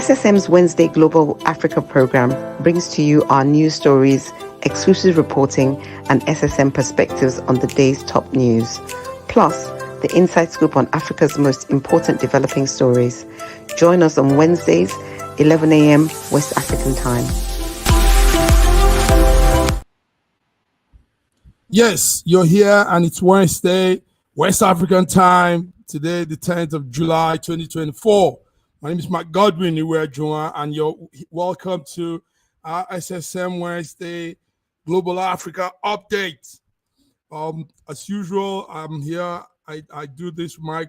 SSM's Wednesday Global Africa program brings to you our news stories, exclusive reporting, and SSM perspectives on the day's top news. Plus, the inside scoop on Africa's most important developing stories. Join us on Wednesdays, 11 a.m. West African time. Yes, you're here and it's Wednesday, West African time. Today, the 10th of July, 2024. My name is Mark Godwin Iwejuwa, and you're welcome to our SSM Wednesday Global Africa update. As usual, I'm here. I do this with my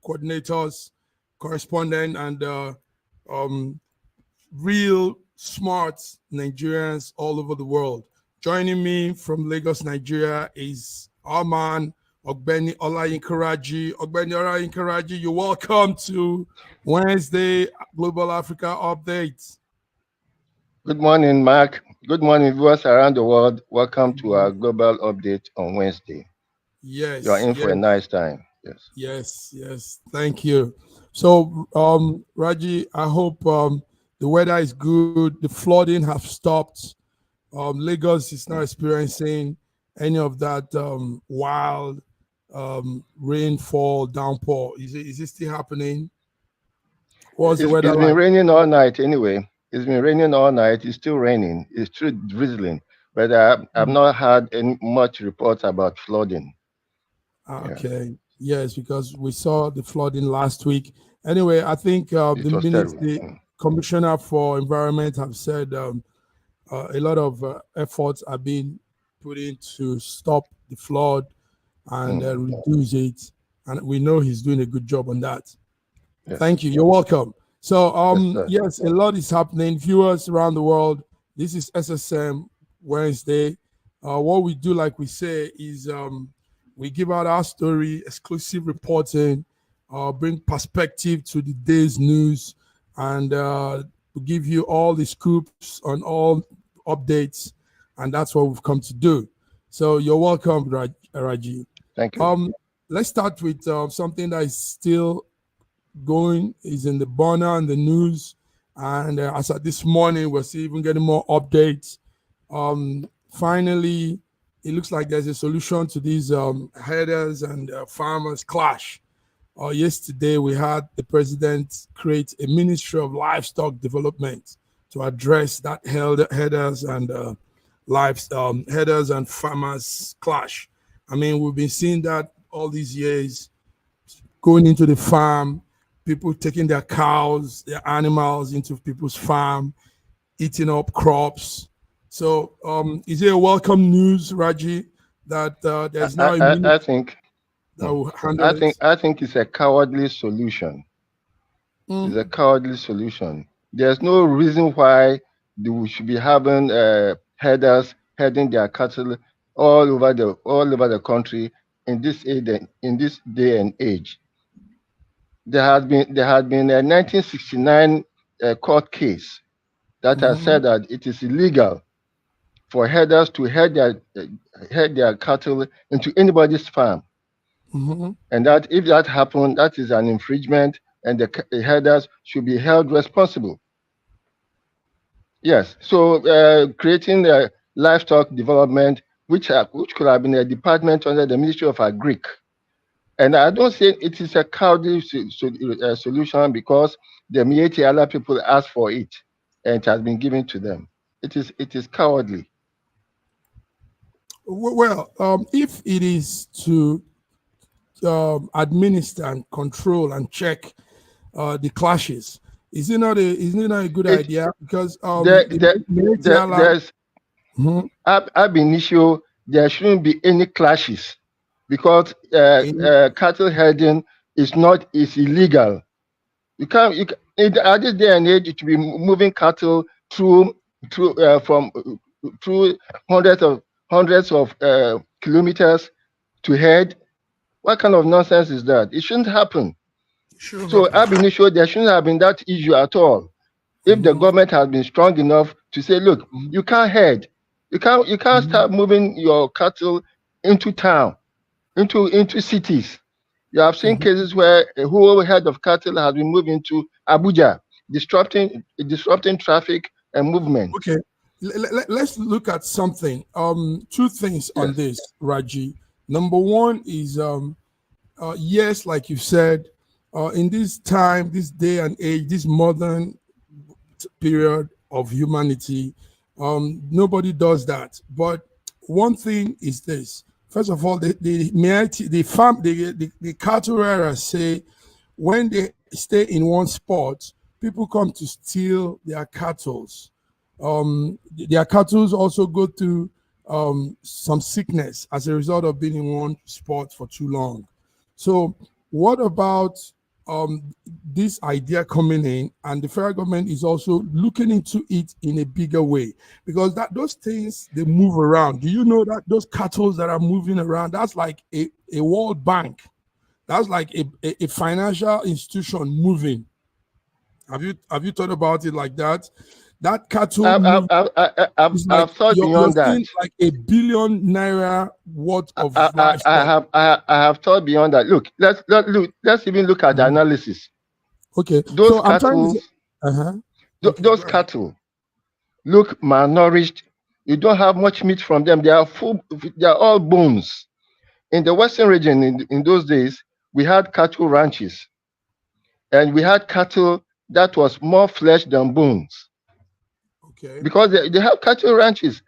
coordinators, correspondent, and real smart Nigerians all over the world. Joining me from Lagos, Nigeria is our man, Ogbeni Olayinkaraji. Ogbeni Olayinkaraji, you're welcome to Wednesday Global Africa Update. Good morning, Mark. Good morning, viewers around the world. Welcome to our Global Update on Wednesday. Yes. You're in for a nice time. Yes. Thank you. So, Raji, I hope the weather is good. The flooding have stopped. Lagos is not experiencing any of that wild rainfall, downpour. Is it still happening? What's the weather like? It's been raining all night anyway. It's been raining all night. It's still raining. It's still drizzling. But I've not had any much reports about flooding. Okay. Yeah. Yes, because we saw the flooding last week. Anyway, I think the Commissioner for Environment have said a lot of efforts are being put in to stop the flood and reduce it. And we know he's doing a good job on that. Yes. Thank you. You're welcome. So, yes, a lot is happening. Viewers around the world, this is SSM Wednesday. What we do, like we say, is we give out our story, exclusive reporting, bring perspective to the day's news, and we give you all the scoops on all updates, and that's what we've come to do. So you're welcome, Raji. Thank you. Let's start with something that is still going, is in the burner and the news, and as of this morning, we're still even getting more updates. Finally, it looks like there's a solution to these herders and farmers clash. Yesterday, we had the president create a Ministry of Livestock Development to address that herders and farmers clash. I mean, we've been seeing that all these years, going into the farm, people taking their cows, their animals into people's farm, eating up crops. So is it a welcome news, Raji, that there's now I think it's a cowardly solution. It's a cowardly solution. There's no reason why we should be having herders herding their cattle all over the country in this day and age. There had been a 1969 court case that has said that it is illegal for herders to herd their cattle into anybody's farm, and that if that happened, that is an infringement, and the herders should be held responsible. Yes, so creating the livestock development, which could have been a department under the Ministry of Agric, And I don't say it is a cowardly solution because the Mieti Allah people asked for it and it has been given to them. It is cowardly. Well, if it is to administer and control and check the clashes, is it not a good idea? Because there's ab initio, there shouldn't be any clashes because cattle herding is illegal. You can't at this day and age to be moving cattle through hundreds of kilometers to herd. What kind of nonsense is that? It shouldn't happen. So ab initio, there shouldn't have been that issue at all. If the government has been strong enough to say, look, you can't herd, you can't start moving your cattle into town, into cities. You have seen cases where a whole herd of cattle has been moved into Abuja, disrupting traffic and movement. Okay, let's look at something. Two things on this, Raji. Number one is yes, like you said, in this time, this day and age, this modern period of humanity, nobody does that. But one thing is this: first of all, the cattle rearers say when they stay in one spot, people come to steal their cattle. Their cattle also go through some sickness as a result of being in one spot for too long. So what about this idea coming in, and the federal government is also looking into it in a bigger way, because those things, they move around. Do you know that those cattle that are moving around, that's like a World Bank, that's like a financial institution moving? Have you thought about it like that? That cattle, I've thought beyond that. Like $1 billion worth of I have thought beyond that. Look, let's even look at the analysis. Okay, those cattle look malnourished. You don't have much meat from them. They are all bones. In the Western region, in those days, we had cattle ranches, and we had cattle that was more flesh than bones. Okay. Because they have cattle ranches.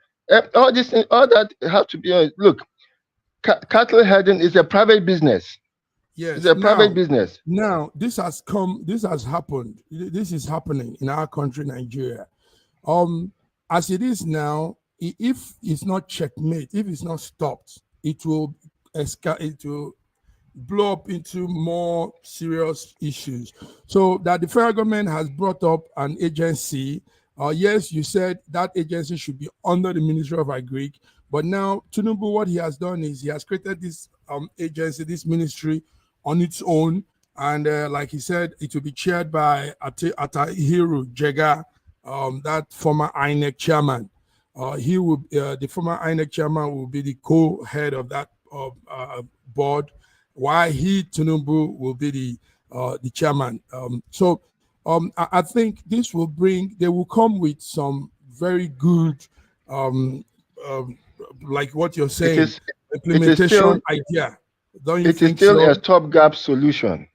All that have to be. Look, cattle herding is a private business. Yes, it's a private business. Now, this has happened. This is happening in our country, Nigeria. As it is now, if it's not checkmate, if it's not stopped, it will blow up into more serious issues. So that the federal government has brought up an agency. Yes, you said that agency should be under the Ministry of Agric, but now Tinubu, what he has done is he has created this agency, this ministry on its own, and like he said, it will be chaired by Atahiru Jega, that former INEC chairman. The former INEC chairman will be the co-head of that board, while Tinubu will be the chairman. I think this will they will come with some very good, like what you're saying, implementation idea. Don't you think so? It is still a stopgap solution,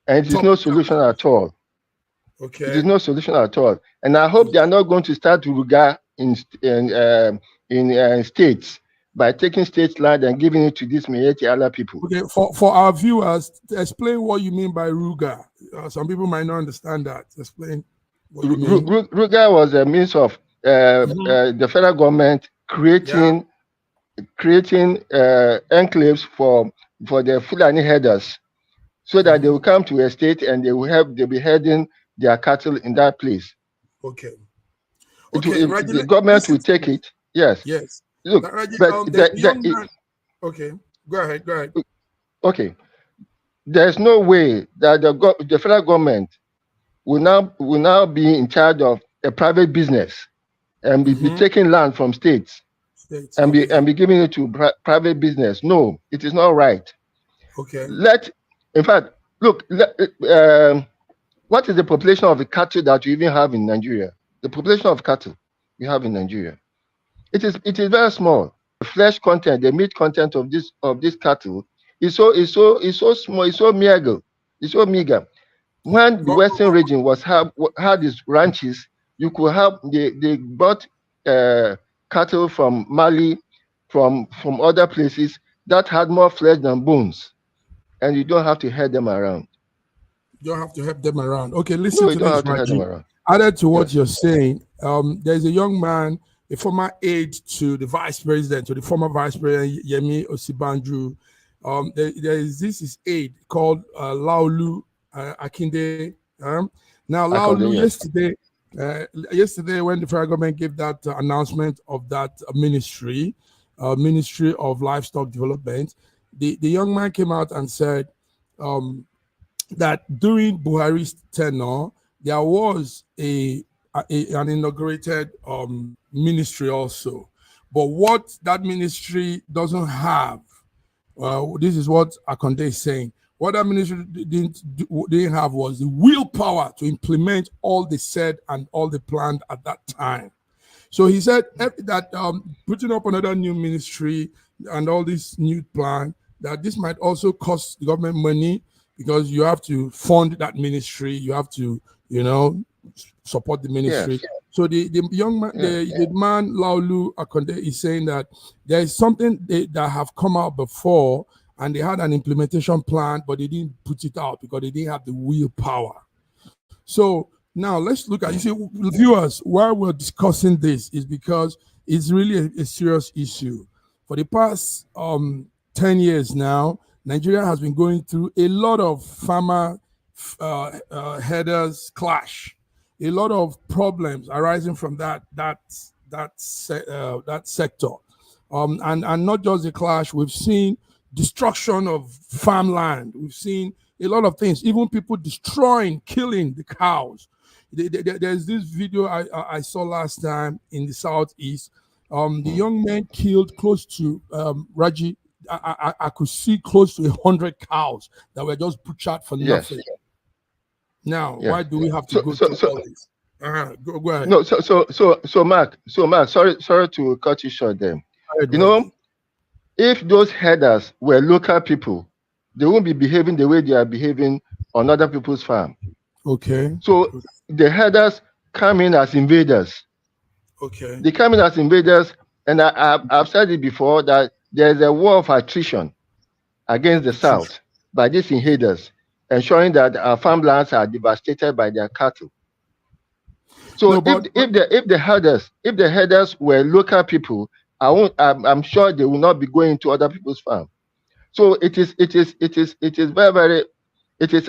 and it is no solution at all. Okay. It is no solution at all. And I hope they are not going to start Ruga in states by taking state land and giving it to these Mieti Allah people. Okay, for our viewers, explain what you mean by Ruga. Some people might not understand that. Explain what you mean. Ruga was a means of the federal government creating enclaves for the Fulani herders, so that they will come to a state and they'll be herding their cattle in that place. Okay. The government will take it. Yes. Yes. Look, okay, go ahead. Okay, there's no way that the federal government will now be in charge of a private business and be taking land from states and be giving it to private business. No, it is not right. Okay. In fact, look. What is the population of the cattle that you even have in Nigeria? The population of cattle you have in Nigeria. It is very small. The flesh content, the meat content of this cattle is so small, it's so meager, it's so meager. When the Western region had its ranches, you could have they bought cattle from Mali, from other places that had more flesh than bones, and you don't have to herd them around. You don't have to help them around. Okay, listen to this, Raji. Added to what you're saying, there's a young man, a former aide to the vice president, to the former vice president Yemi Osibanju. There is his aide called Laolu Akinde. Now, Laolu, yesterday when the federal government gave that announcement of that Ministry of Livestock Development, the young man came out and said that during Buhari's tenure, there was an inaugurated ministry also. But what that ministry doesn't have, this is what Akonde is saying, what that ministry didn't have was the willpower to implement all they said and all they planned at that time. So he said that putting up another new ministry and all this new plan, that this might also cost the government money, because you have to fund that ministry, you have to, support the ministry. Yes. So the young man, the man Laolu Akonde is saying that there is something that have come out before, and they had an implementation plan, but they didn't put it out because they didn't have the willpower. So now let's look at, viewers, why we're discussing this is because it's really a serious issue. For the past 10 years now, Nigeria has been going through a lot of farmer herders clash, a lot of problems arising from that sector, and not just the clash. We've seen destruction of farmland. We've seen a lot of things, even people destroying, killing the cows. There's this video I saw last time in the southeast. The young man killed close to Raji. I could see close to 100 cows that were just butchered for nothing. Yes. Now, why do we have to go through all this? Go ahead. No, so Mark, sorry to cut you short there. If those herders were local people, they won't be behaving the way they are behaving on other people's farm. Okay. So the herders come in as invaders. Okay. They come in as invaders, and I've said it before that there's a war of attrition against the South by these invaders, ensuring that our farmlands are devastated by their cattle. So if the herders were local people, I'm sure they will not be going to other people's farm. So it is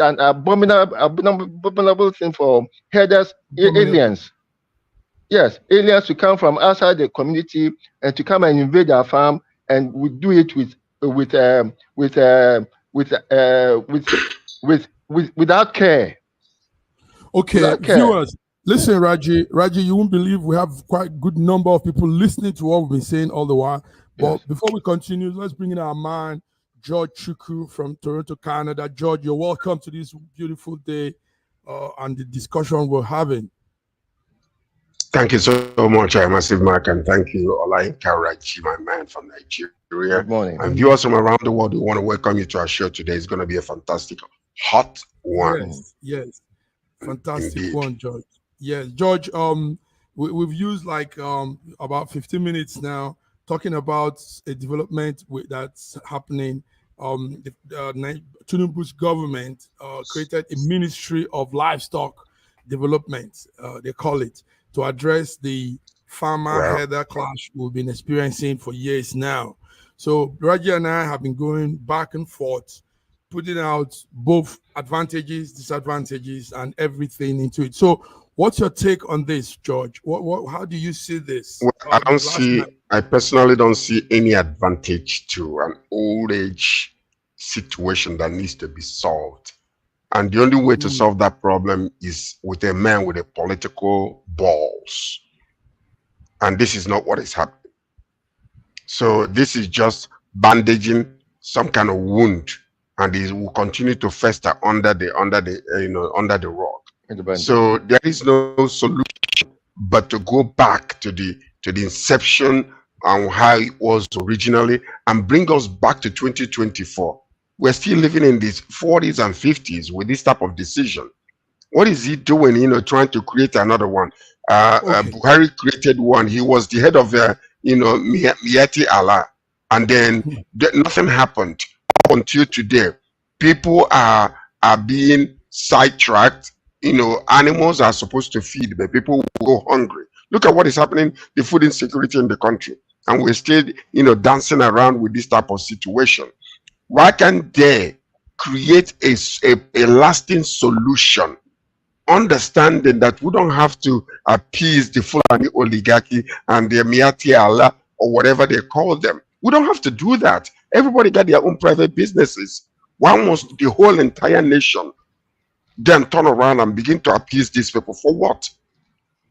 an abominable thing for herders, aliens. Yes, aliens to come from outside the community and to come and invade our farm, and we do it without care. Okay, without care. Viewers, listen, Raji, you won't believe we have quite a good number of people listening to what we've been saying all the while. But before we continue, let's bring in our man, George Chukwu from Toronto, Canada. George, you're welcome to this beautiful day and the discussion we're having. Thank you so much, Massive Mark, and thank you, Olayinka Raji, my man from Nigeria. Good morning. And viewers from around the world, we want to welcome you to our show today. It's going to be a fantastic, hot one. Yes. Fantastic Indeed. One, George. Yes, George, we've used like about 15 minutes now talking about a development that's happening. Tinubu's government created a Ministry of Livestock Development, they call it, to address the farmer-herder clash we've been experiencing for years now. So Raji and I have been going back and forth, putting out both advantages, disadvantages, and everything into it. So what's your take on this, George? How do you see this? Well, I personally don't see any advantage to an old age situation that needs to be solved. And the only way to solve that problem is with a man with a political balls. And this is not what is happening. So this is just bandaging some kind of wound, and it will continue to fester under the rug. So there is no solution but to go back to the inception and how it was originally and bring us back to 2024. we're still living in these 40s and 50s with this type of decision. What is he doing, trying to create another one? Buhari created one. He was the head of, Miyetti Allah. And then nothing happened up until today. People are being sidetracked. Animals are supposed to feed, but people will go hungry. Look at what is happening, the food insecurity in the country. And we're still, dancing around with this type of situation. Why can't they create a lasting solution, understanding that we don't have to appease the Fulani oligarchy and the Miyetti Allah or whatever they call them? We don't have to do that. Everybody got their own private businesses. Why must the whole entire nation then turn around and begin to appease these people? For what?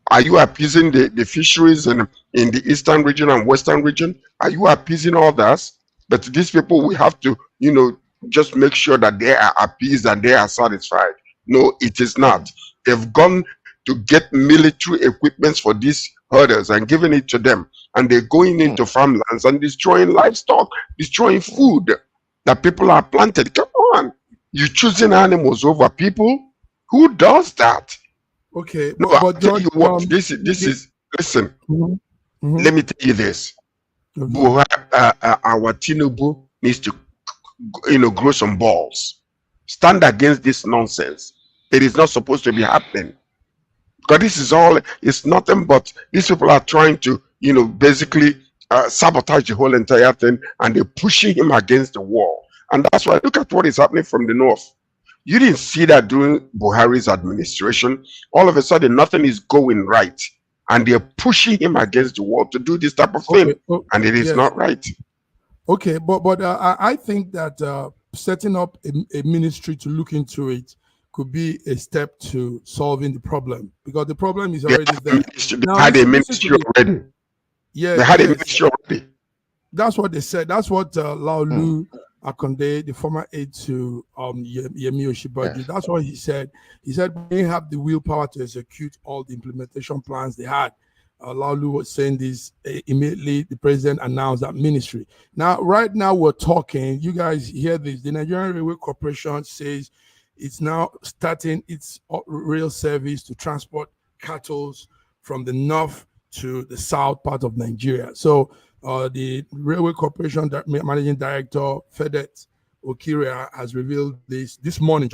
Are you appeasing the fisheries in the eastern region and western region? Are you appeasing others? But these people, we have to, just make sure that they are appeased and they are satisfied. No, it is not. They've gone to get military equipment for these herders and giving it to them. And they're going into farmlands and destroying livestock, destroying food that people are planted. Come on. You're choosing animals over people? Who does that? Okay. No, I'll tell you what, this is, listen, let me tell you this. Our Tinubu needs to, grow some balls. Stand against this nonsense. It is not supposed to be happening. Because this is all, it's nothing but these people are trying to, basically sabotage the whole entire thing, and they're pushing him against the wall. And that's why, look at what is happening from the north. You didn't see that during Buhari's administration. All of a sudden, nothing is going right. And they're pushing him against the wall to do this type of thing. And it is not right. Okay, but I think that setting up a ministry to look into it could be a step to solving the problem, because the problem is already there. They had a ministry already. Yeah, they had a ministry already. That's what they said. That's what Laolu Akonde, the former aide to Yemi Osinbajo, that's what he said. He said they have the willpower to execute all the implementation plans they had. Laolu was saying this immediately. The president announced that ministry. Now, right now we're talking. You guys hear this? The Nigerian Railway Corporation says it's now starting its rail service to transport cattle from the north to the south part of Nigeria. So the Railway Corporation Managing Director, Fedet Okiria, has revealed this morning,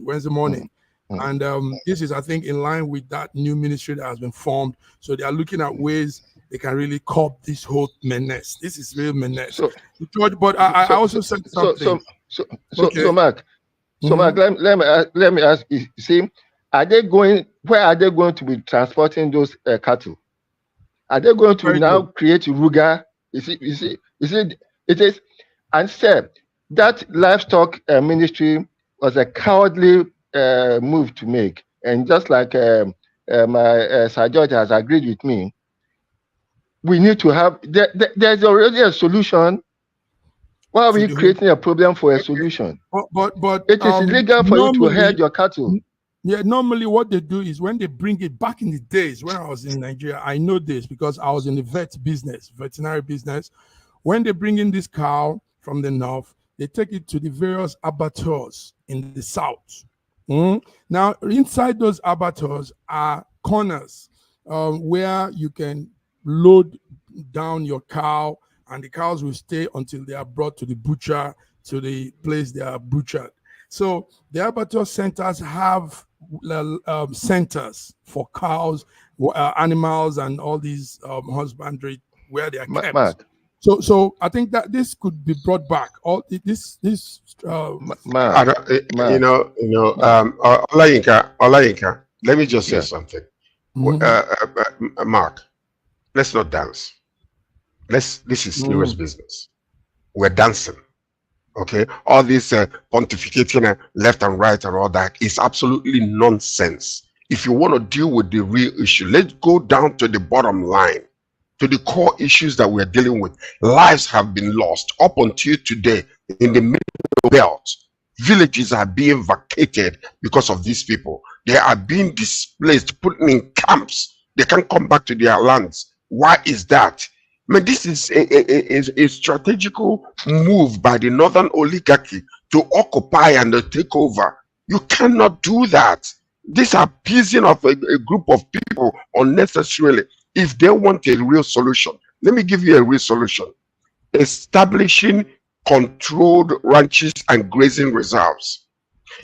Wednesday morning. And this is, I think, in line with that new ministry that has been formed. So they are looking at ways they can really curb this whole menace. This is real menace. But I also said something. So Mark, let me ask you. See, where are they going to be transporting those cattle? Are they going to now create Ruga? It is. And said that livestock ministry was a cowardly move to make. And just like my Sir George has agreed with me, we need to have. There's already a solution. Why are we creating a problem for a solution? But it is illegal for you to herd your cattle. Yeah, normally what they do is when they bring it back in the days when I was in Nigeria, I know this because I was in the veterinary business. When they bring in this cow from the north, they take it to the various abattoirs in the south. Now, inside those abattoirs are corners where you can load down your cow, and the cows will stay until they are brought to the butcher, to the place they are butchered. So the abattoir centers have centers for cows, animals, and all these husbandry where they are kept. Mark. So I think that this could be brought back. All this. Olayinka, let me just say something. Mark, let's not dance. This is serious business. We're dancing. Okay, all this pontificating left and right and all that is absolutely nonsense. If you want to deal with the real issue, let's go down to the bottom line, to the core issues that we're dealing with. Lives have been lost up until today in the middle belt. Villages are being vacated because of these people. They are being displaced, put in camps. They can't come back to their lands. Why is that? I mean, this is a strategical move by the northern oligarchy to occupy and to take over. You cannot do that. This appeasing of a group of people unnecessarily. If they want a real solution, let me give you a real solution. Establishing controlled ranches and grazing reserves.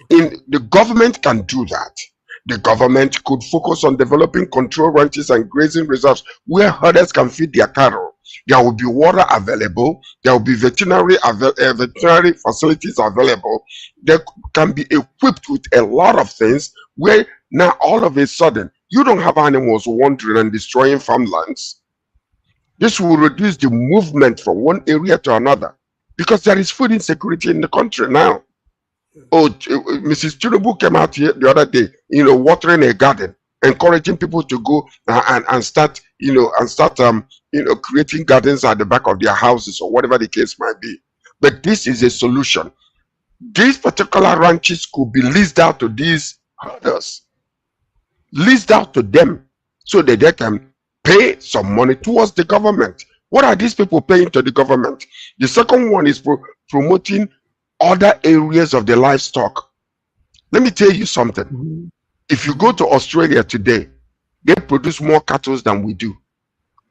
The government can do that. The government could focus on developing controlled ranches and grazing reserves where herders can feed their cattle. There will be water available. There will be veterinary facilities available. They can be equipped with a lot of things where now all of a sudden you don't have animals wandering and destroying farmlands. This will reduce the movement from one area to another because there is food insecurity in the country now. Oh, Mrs. Tinubu came out here the other day, watering a garden, encouraging people to go and start, creating gardens at the back of their houses or whatever the case might be. But this is a solution. These particular ranches could be leased out to these herders, leased out to them so that they can pay some money towards the government. What are these people paying to the government? The second one is promoting other areas of the livestock. Let me tell you something. If you go to Australia today, they produce more cattle than we do,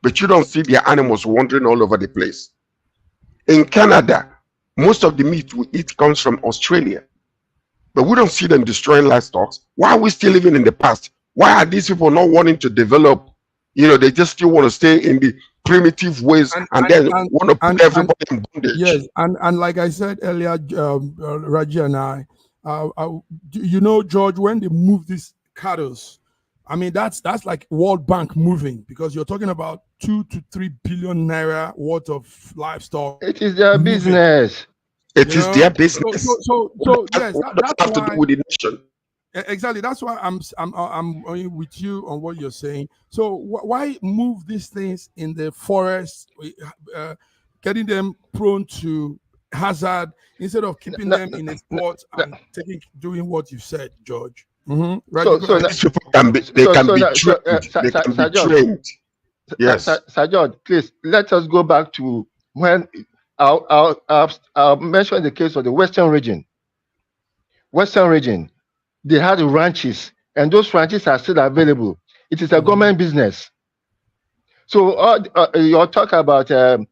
but you don't see their animals wandering all over the place. In Canada, most of the meat we eat comes from Australia, but we don't see them destroying livestock. Why are we still living in the past? Why are these people not wanting to develop? They just still want to stay in the primitive ways and then want to put everybody in bondage. Yes, and like I said earlier, Raji and I, George, when they move these cattle, I mean that's like World Bank moving, because you're talking about 2 to 3 billion naira worth of livestock. It is their business. It is their business. So yes, that's have to do with the nation. Exactly. That's why I'm with you on what you're saying. So why move these things in the forest, getting them prone to hazard instead of keeping them in a spot and doing what you said, George? Right. They can be trained. Yes. Sir George, please let us go back to when I'll mention the case of the Western region. They had ranches, and those ranches are still available. It is a government business. So you're talking about having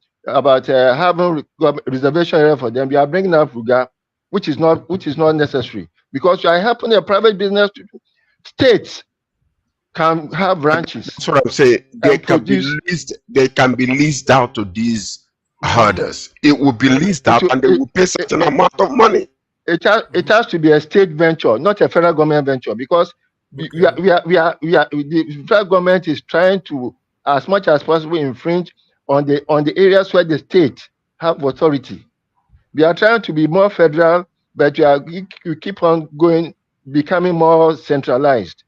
reservation area for them. You are bringing up Ruga, which is not necessary, because you are helping a private business. States can have ranches. That's what I'm saying. They can be leased out to these herders. It will be leased out, and they will pay certain amount of money. It has to be a state venture, not a federal government venture, because the federal government is trying to, as much as possible, infringe on the areas where the state have authority. We are trying to be more federal, but you keep on becoming more centralized.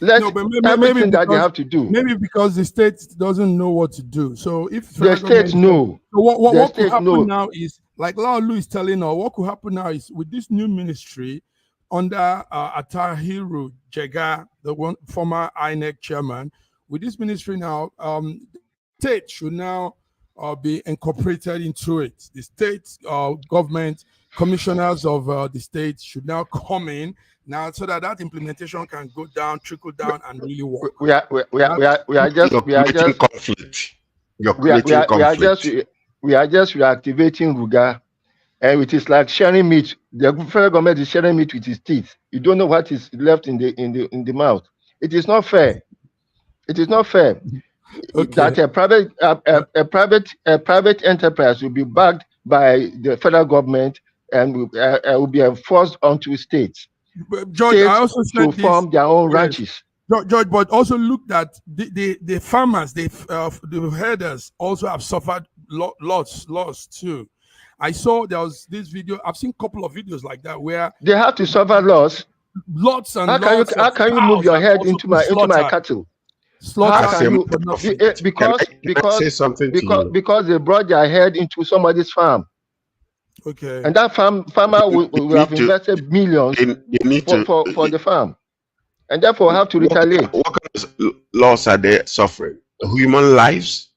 Everything that they have to do. Maybe because the state doesn't know what to do. So if the states know, so what could happen now is, like Laolu is telling us, what could happen now is with this new ministry under Atahiru Jega, the former INEC chairman, with this ministry now, the state should now be incorporated into it. The state government commissioners of the state should now come in now, so that implementation can go down, trickle down, and really work. We are just conflict. We are just reactivating Ruga, and it is like sharing meat. The federal government is sharing meat with its teeth. You don't know what is left in the mouth. It is not fair. It is not fair that a private enterprise will be backed by the federal government and will be forced onto states. But George, I also said to form their own ranches. George, but also look that the farmers, the herders also have suffered loss too. I saw there was this video. I've seen a couple of videos like that where they have to suffer loss. Lots and how can you move your head into my cattle? Because they brought their head into somebody's farm. Okay. And that farmer will have invested millions for the farm, and therefore have to retaliate. What kind of loss are they suffering? Human lives?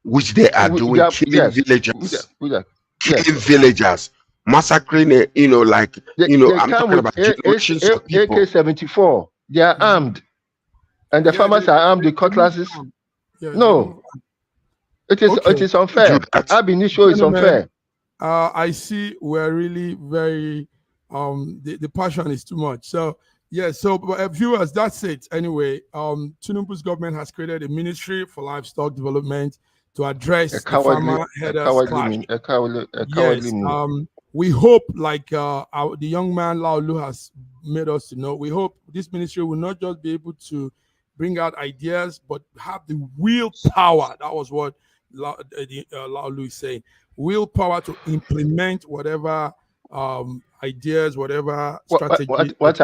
which they are doing, killing villagers, killing villagers, massacring, I'm talking about generations of people. AK-74, they are armed, and the farmers are armed with cutlasses. No, it is unfair. Ab initio is unfair. I see we're really very, the passion is too much. So, yeah, so viewers, that's it. Anyway, Tinubu's government has created a ministry for livestock development to address the farmer headers clash. We hope, like the young man Laolu has made us to know, we hope this ministry will not just be able to bring out ideas, but have the willpower. That was what Laolu is saying. Willpower to implement whatever ideas, whatever strategy. What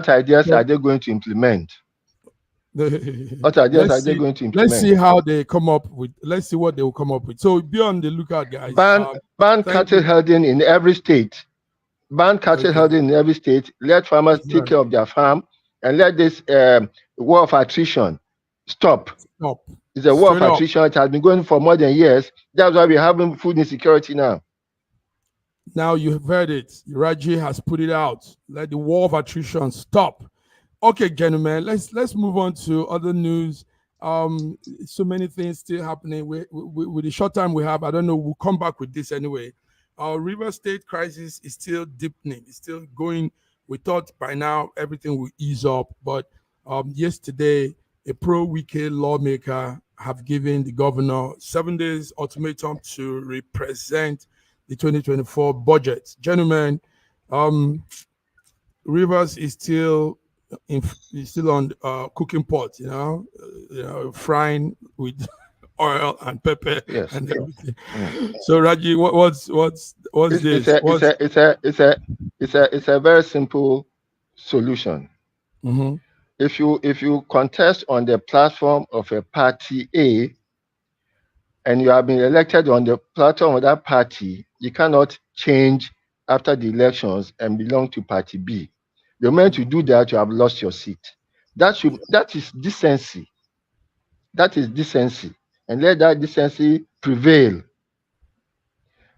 ideas are they going to implement? What ideas are they going to implement? Let's see how they come up with. Let's see what they will come up with. So be on the lookout, guys. Ban cattle herding in every state. Ban cattle herding in every state. Let farmers take care of their farm, and let this war of attrition stop. It's a war of attrition. It has been going for more than years. That's why we're having food insecurity now. Now you've heard it. Raji has put it out. Let the war of attrition stop. Okay, gentlemen, let's move on to other news. So many things still happening. With the short time we have, I don't know, we'll come back with this anyway. Our River State crisis is still deepening. It's still going. We thought by now everything will ease up, but yesterday, a pro-Wike lawmaker have given the governor 7 days ultimatum to represent the 2024 budget. Gentlemen, Rivers is still on cooking pot, frying with oil and pepper and everything. So Raji, what's this? It's a very simple solution. Mm-hmm. If you contest on the platform of a party A, and you have been elected on the platform of that party, you cannot change after the elections and belong to party B. The moment you do that, you have lost your seat. That is decency. That is decency, and let that decency prevail.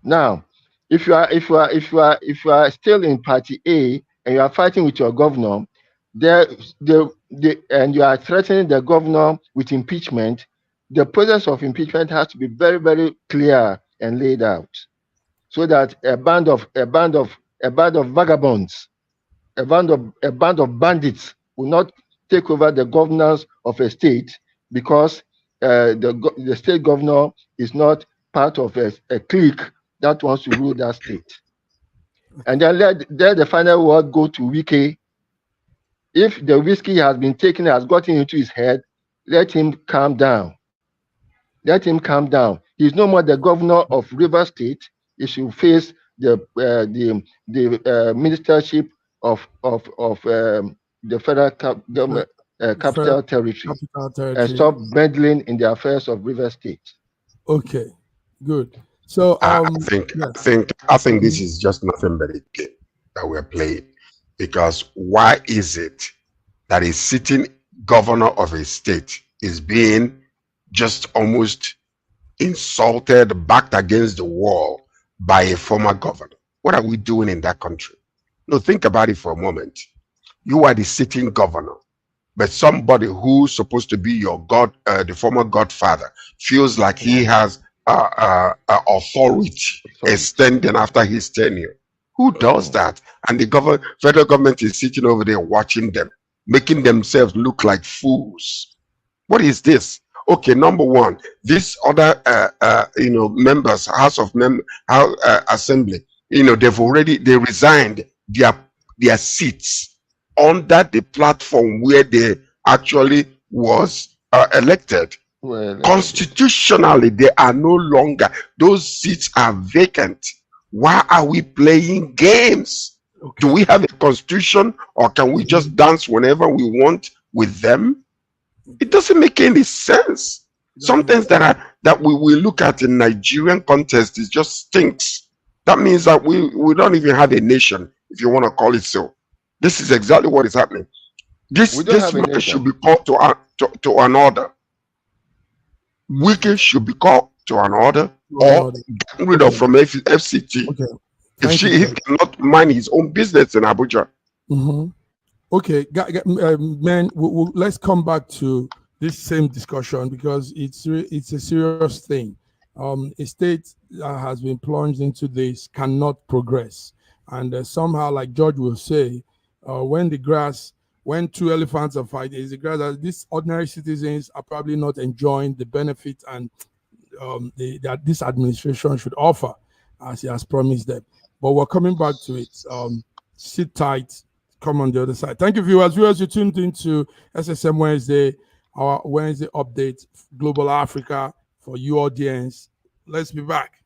Now, if you are still in party A and you are fighting with your governor, and you are threatening the governor with impeachment, the process of impeachment has to be very, very clear and laid out, so that a band of vagabonds, a band of bandits will not take over the governance of a state, because the state governor is not part of a clique that wants to rule that state. And then let the final word go to Wike. If the whiskey has been taken, has gotten into his head, let him calm down. Let him calm down. He's no more the governor of River State. He should face the ministership of the federal government, capital territory, and stop meddling in the affairs of River State. Okay, good. So I think this is just nothing but a game that we're playing. Because why is it that a sitting governor of a state is being just almost insulted, backed against the wall by a former governor? What are we doing in that country? No, think about it for a moment. You are the sitting governor, but somebody who's supposed to be your the former godfather, feels like he has authority extending after his tenure. Who does that? And the federal government is sitting over there watching them, making themselves look like fools. What is this? Okay, number one, this other members, House Assembly, they resigned their seats under the platform where they actually was elected. Constitutionally, they are no longer, those seats are vacant. Why are we playing games? Okay. Do we have a constitution, or can we just dance whenever we want with them? It doesn't make any sense. Some things that we look at in Nigerian context, it just stinks. That means that we don't even have a nation, if you want to call it so. This is exactly what is happening. This matter should be called to an order. Wike should be called to an order or get rid of from FCT if he cannot mind his own business in Abuja. Okay, man, let's come back to this same discussion because it's a serious thing. A state that has been plunged into this cannot progress, and somehow, like George will say, when two elephants are fighting, is the grass that these ordinary citizens are probably not enjoying the benefit and that this administration should offer, as he has promised them. But we're coming back to it. Sit tight. Come on the other side. Thank you, viewers. You tuned into SSM Wednesday, our Wednesday update, Global Africa for you audience. Let's be back.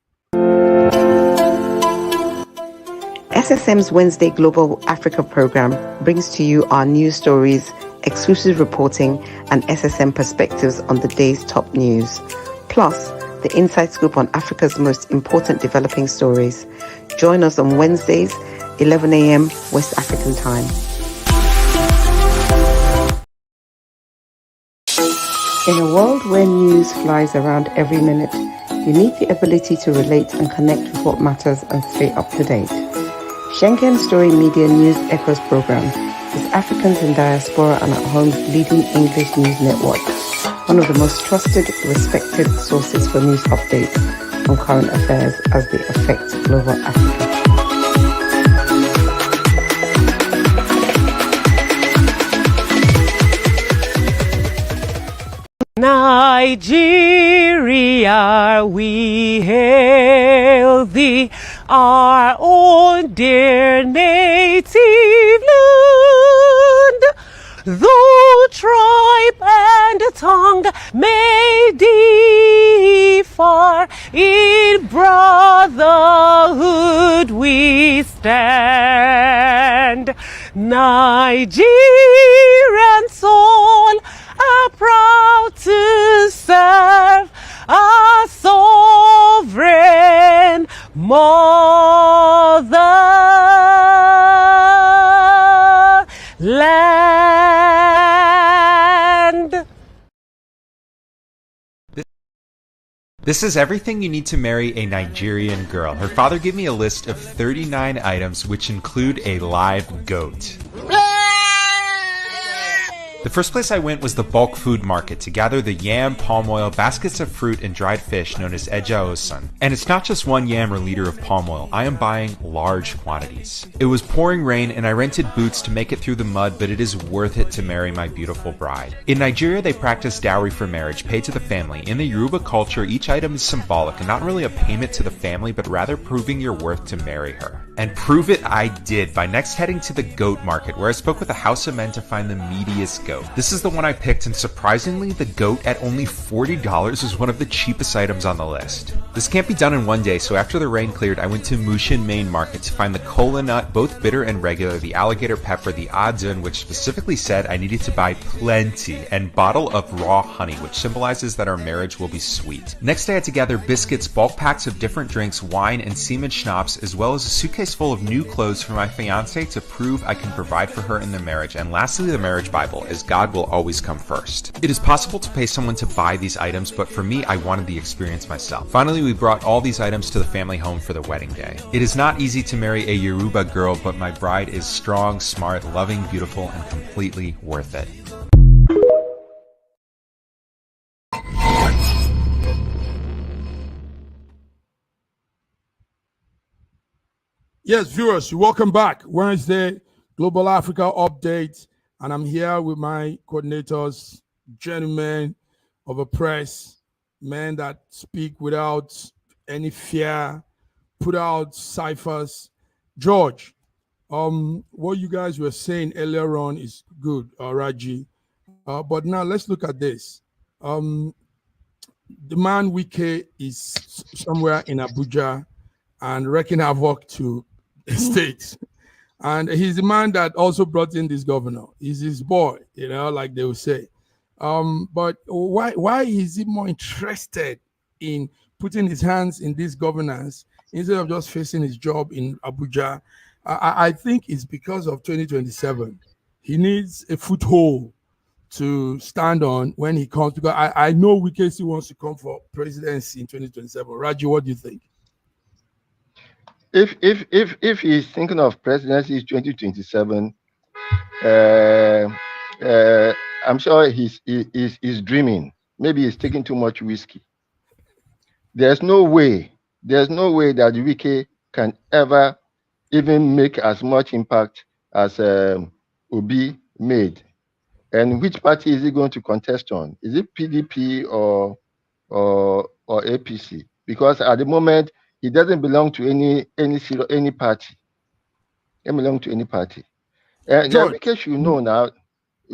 SSM's Wednesday Global Africa program brings to you our news stories, exclusive reporting, and SSM perspectives on the day's top news. Plus, the inside scoop on Africa's most important developing stories. Join us on Wednesdays, 11 a.m. West African time. In a world where news flies around every minute, you need the ability to relate and connect with what matters and stay up to date. Schengen Story Media News Echoes program is Africans in diaspora and at home's leading English news network, one of the most trusted, respected sources for news updates on current affairs as they affect global Africa. Nigeria, we hail thee, our own dear native land. Though tribe and tongue may differ, in brotherhood we stand. Nigerian soul are proud to serve our sovereign motherland. This is everything you need to marry a Nigerian girl. Her father gave me a list of 39 items which include a live goat. The first place I went was the bulk food market to gather the yam, palm oil, baskets of fruit, and dried fish known as eja osun. And it's not just one yam or liter of palm oil, I am buying large quantities. It was pouring rain and I rented boots to make it through the mud, but it is worth it to marry my beautiful bride. In Nigeria, they practice dowry for marriage, paid to the family. In the Yoruba culture, each item is symbolic and not really a payment to the family, but rather proving your worth to marry her. And prove it I did by next heading to the goat market, where I spoke with a house of men to find the meatiest goat. This is the one I picked, and surprisingly, the goat at only $40 is one of the cheapest items on the list. This can't be done in one day, so after the rain cleared, I went to Mushin Main Market to find the kola nut, both bitter and regular, the alligator pepper, the adun, which specifically said I needed to buy plenty, and bottle of raw honey, which symbolizes that our marriage will be sweet. Next, I had to gather biscuits, bulk packs of different drinks, wine, and semen schnapps, as well as a suitcase full of new clothes for my fiancé to prove I can provide for her in the marriage, and lastly, the marriage Bible, as God will always come first. It is possible to pay someone to buy these items, but for me, I wanted the experience myself. Finally, we brought all these items to the family home for the wedding day. It is not easy to marry a Yoruba girl, but my bride is strong, smart, loving, beautiful, and completely worth it. Yes, viewers, welcome back. Wednesday, Global Africa Update. And I'm here with my coordinators, gentlemen of a press, men that speak without any fear, put out ciphers. George, what you guys were saying earlier on is good, Raji. But now let's look at this. The man Wike is somewhere in Abuja and wreaking havoc to states. And he's the man that also brought in this governor. He's his boy, like they would say. But why is he more interested in putting his hands in this governance instead of just facing his job in Abuja? I think it's because of 2027. He needs a foothold to stand on when he comes? Because I know Wike still wants to come for presidency in 2027. Raji, what do you think? If he's thinking of presidency in 2027, I'm sure he's dreaming. Maybe he's taking too much whiskey. There's no way that Wike can ever even make as much impact as Obi made. And which party is he going to contest on? Is it PDP or APC? Because at the moment he doesn't belong to any party. He doesn't belong to any party. And Wike should know now.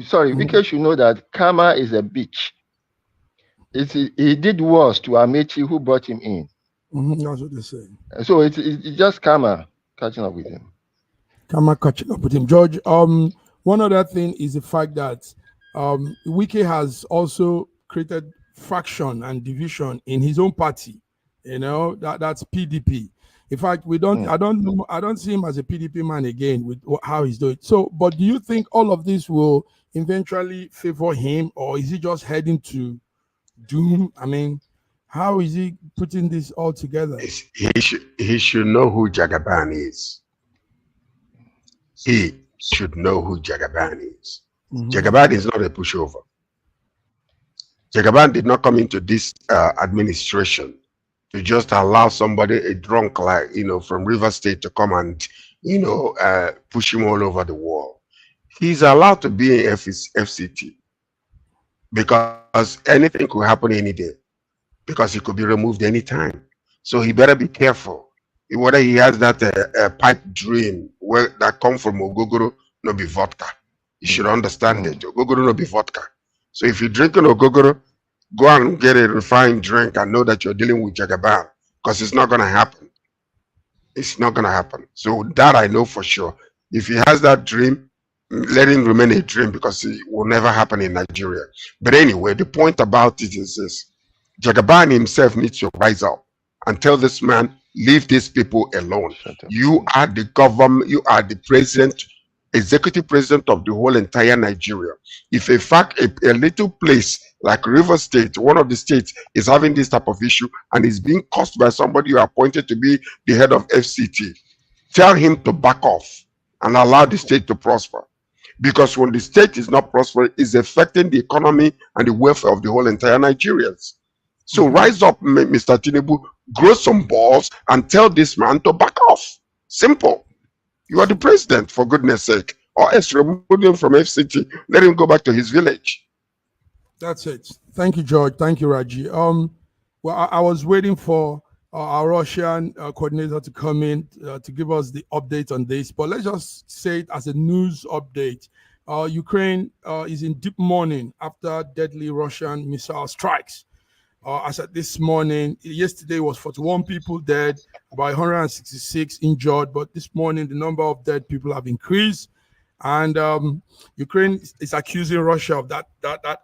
Sorry, Wike should know that karma is a bitch. He did worse to Amechi, who brought him in. That's what they say. So it's just karma catching up with him. Karma catching up with him. George, one other thing is the fact that Wike has also created fraction and division in his own party. You know, that's PDP. In fact, I don't see him as a PDP man again with how he's doing. So, but do you think all of this will eventually favor him, or is he just heading to doom? I mean, how is he putting this all together? He should know who Jagaban is. He should know who Jagaban is. Jagaban is not a pushover. Jagaban did not come into this administration to just allow somebody, a drunk like, from River State, to come and, push him all over the world. He's allowed to be in FCT because anything could happen any day, because he could be removed anytime. So he better be careful. Whether he has that pipe dream that come from Ogogoro, no be vodka. You should understand it. Ogogoro no be vodka. So if you're drinking Ogogoro, go and get a refined drink and know that you're dealing with Jagaban, because it's not going to happen. It's not going to happen. So that I know for sure. If he has that dream, let him remain a dream, because it will never happen in Nigeria. But anyway, the point about it is this. Jagaban himself needs to rise up and tell this man, leave these people alone. You are the government, you are the president, executive president of the whole entire Nigeria. If in fact a little place like River State, one of the states, is having this type of issue and is being caused by somebody you appointed to be the head of FCT, tell him to back off and allow the state to prosper. Because when the state is not prospering, it's affecting the economy and the welfare of the whole entire Nigerians. So rise up, Mr. Tinubu, grow some balls and tell this man to back off. Simple. You are the president, for goodness sake. Or else remove him from FCT. Let him go back to his village. That's it. Thank you, George. Thank you, Raji. Well, I was waiting for our Russian coordinator to come in to give us the update on this. But let's just say it as a news update. Ukraine is in deep mourning after deadly Russian missile strikes. As at this morning, yesterday was 41 people dead, about 166 injured. But this morning, the number of dead people have increased. And Ukraine is accusing Russia of that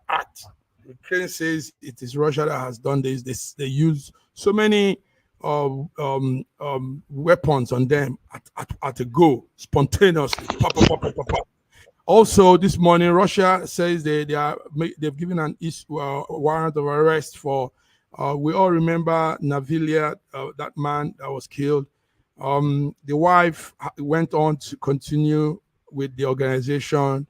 act. Ukraine says it is Russia that has done this. They use so many weapons on them at a go, spontaneously. Also, this morning, Russia says they've given an warrant of arrest for. We all remember Navilia, that man that was killed. The wife went on to continue with the organization.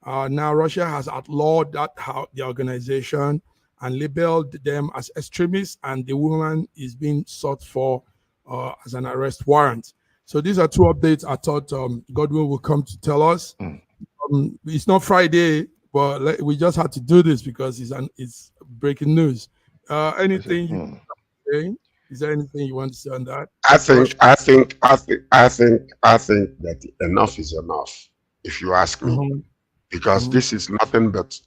Now Russia has outlawed the organization and labeled them as extremists, and the woman is being sought for as an arrest warrant. So these are two updates I thought Godwin will come to tell us. It's not Friday, but we just had to do this because it's breaking news. Anything you want to say? Is there anything you want to say on that? I think that enough is enough, if you ask me, because this is nothing but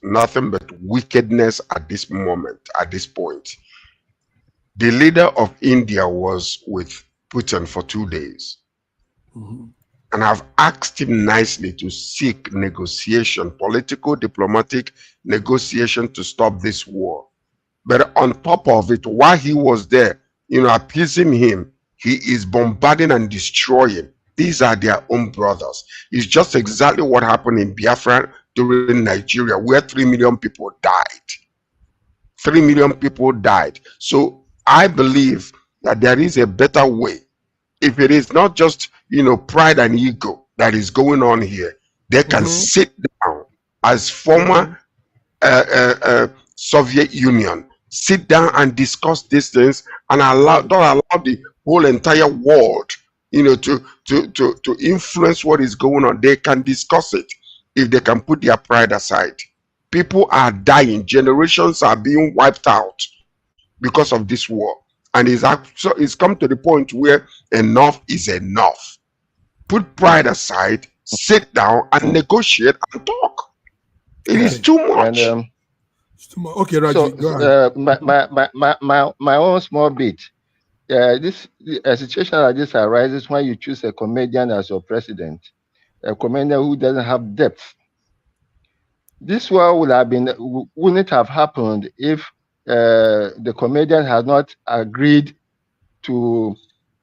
wickedness at this moment, at this point. The leader of India was with Putin for 2 days. And I've asked him nicely to seek negotiation, political, diplomatic negotiation to stop this war. But on top of it, while he was there, appeasing him, he is bombarding and destroying. These are their own brothers. It's just exactly what happened in Biafra during Nigeria, where 3 million people died. 3 million people died. So I believe that there is a better way. If it is not just, pride and ego that is going on here, they can sit down as former Soviet Union, sit down and discuss these things, and don't allow the whole entire world, to influence what is going on. They can discuss it if they can put their pride aside. People are dying. Generations are being wiped out because of this war. And it's come to the point where enough is enough. Put pride aside, sit down and negotiate and talk. It is too much. And, okay, Raji, go ahead. My own small bit. This situation like this arises when you choose a comedian as your president, a comedian who doesn't have depth. This war wouldn't have happened if the comedian had not agreed to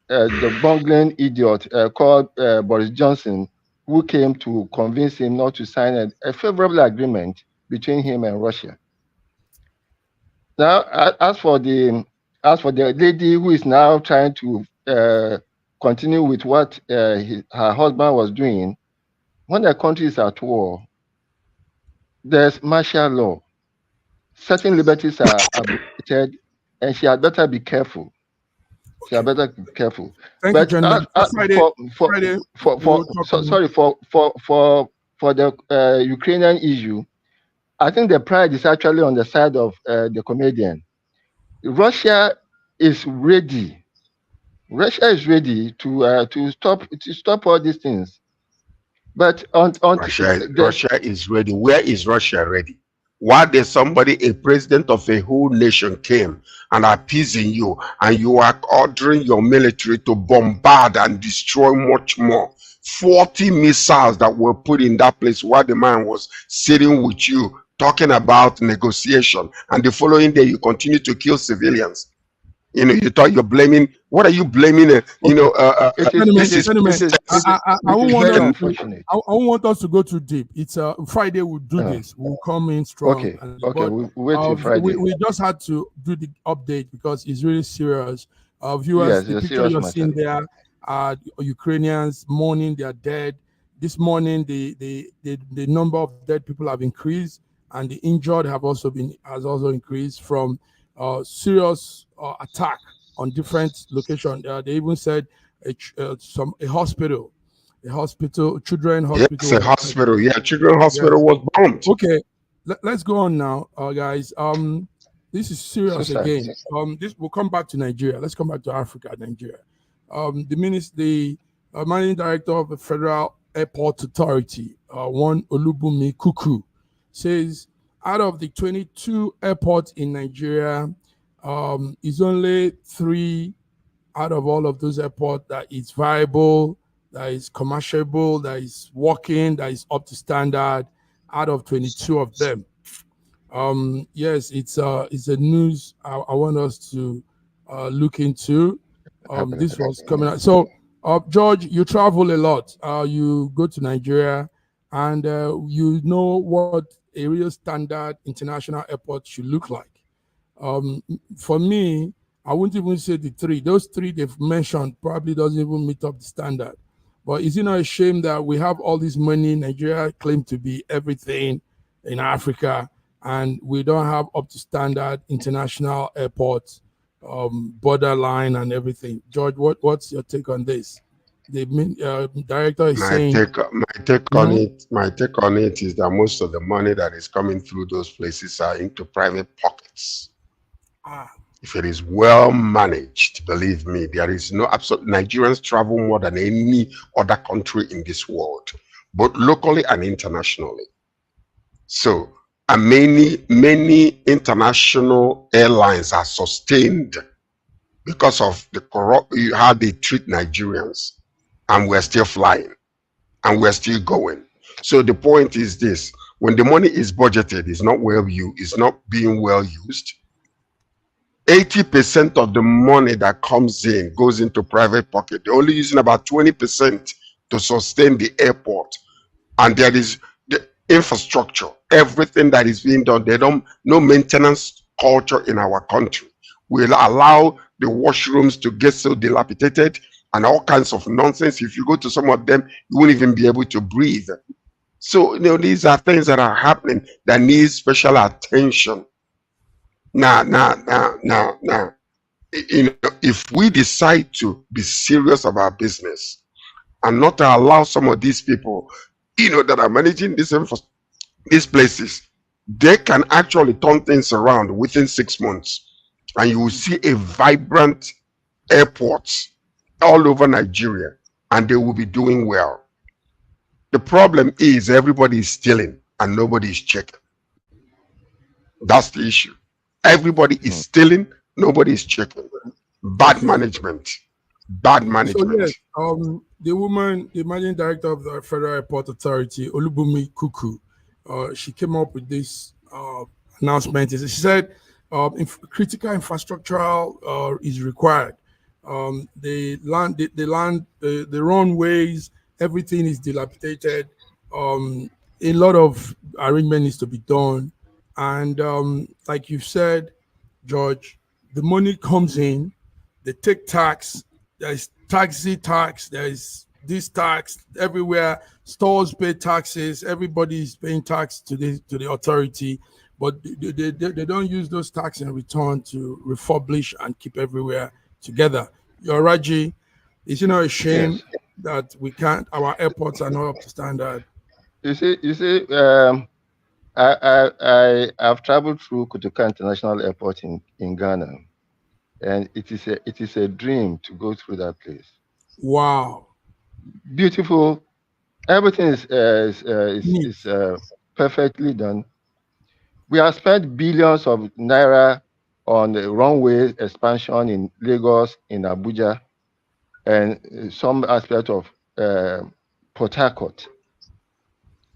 the bungling idiot called Boris Johnson, who came to convince him not to sign a favorable agreement between him and Russia. Now, as for the lady who is now trying to continue with what her husband was doing, when the country is at war, there's martial law. Certain liberties are abrogated, and she had better be careful. Thank but you, for the Ukrainian issue, I think the pride is actually on the side of the comedian. Russia is ready. Russia is ready to stop all these things. But Russia is ready. Where is Russia ready? Why did a president of a whole nation came and appeasing you, and you are ordering your military to bombard and destroy much more? 40 missiles that were put in that place while the man was sitting with you talking about negotiation, and the following day you continue to kill civilians. You thought you're blaming. What are you blaming? I want us to go too deep. It's Friday. We'll do this. We'll come in strong. Okay. We'll wait till Friday. We just had to do the update because it's really serious. Viewers, the picture you're seeing there are Ukrainians mourning their dead. This morning, the number of dead people have increased, and the injured has also increased from serious attack on different locations. They even said a hospital, children hospital. Yes, a hospital. Yeah, children hospital was bombed. Okay, let's go on now, guys. This is serious again. We'll come back to Nigeria. Let's come back to Africa, Nigeria. The managing director of the Federal Airport Authority, one Olubunmi Kuku, says out of the 22 airports in Nigeria, is only 3 out of all of those airports that is viable, that is commerciable, that is working, that is up to standard. Out of 22 of them, yes, it's a news I want us to look into. This was coming out. So, George, you travel a lot. You go to Nigeria, and you know what a real standard international airport should look like. For me, I wouldn't even say the 3. Those 3 they've mentioned probably doesn't even meet up the standard. But is it not a shame that we have all this money? Nigeria claim to be everything in Africa, and we don't have up to standard international airports, borderline and everything. George, what's your take on this? The director is saying. My take on it is that most of the money that is coming through those places are into private pockets. If it is well managed, believe me, there is no absolute. Nigerians travel more than any other country in this world, both locally and internationally. So, many international airlines are sustained because of how they treat Nigerians, and we're still flying, and we're still going. So the point is this: when the money is budgeted, it's not being well used. 80% of the money that comes in goes into private pocket. They're only using about 20% to sustain the airport. And infrastructure, everything that is being done. They don't, no maintenance culture in our country. We'll allow the washrooms to get so dilapidated and all kinds of nonsense. If you go to some of them, you won't even be able to breathe. So, you know, these are things that are happening that need special attention. Now, you know, if we decide to be serious about business and not to allow some of these people, you know, that are managing these places, they can actually turn things around within 6 months, and you will see a vibrant airports all over Nigeria, and they will be doing well. The problem is everybody is stealing and nobody is checking. That's the issue. Everybody is stealing, nobody is checking. Bad management. Bad management. So yes, the managing director of the Federal Airport Authority, Olubumi Kuku, she came up with this announcement. She said critical infrastructural is required. The runways, everything is dilapidated. A lot of arrangement needs to be done. And like you said, George, the money comes in, they take tax, there's taxi tax, there's this tax everywhere, stores pay taxes, everybody's paying tax to the authority, but they don't use those tax in return to refurbish and keep everywhere together. You're right, G. Is it not a shame that we can't, our airports are not up to standard? You see, I've traveled through Kotoka International Airport in Ghana, and it is a dream to go through that place. Wow, beautiful! Everything is perfectly done. We have spent billions of naira on the runway expansion in Lagos, in Abuja, and some aspect of Port Harcourt.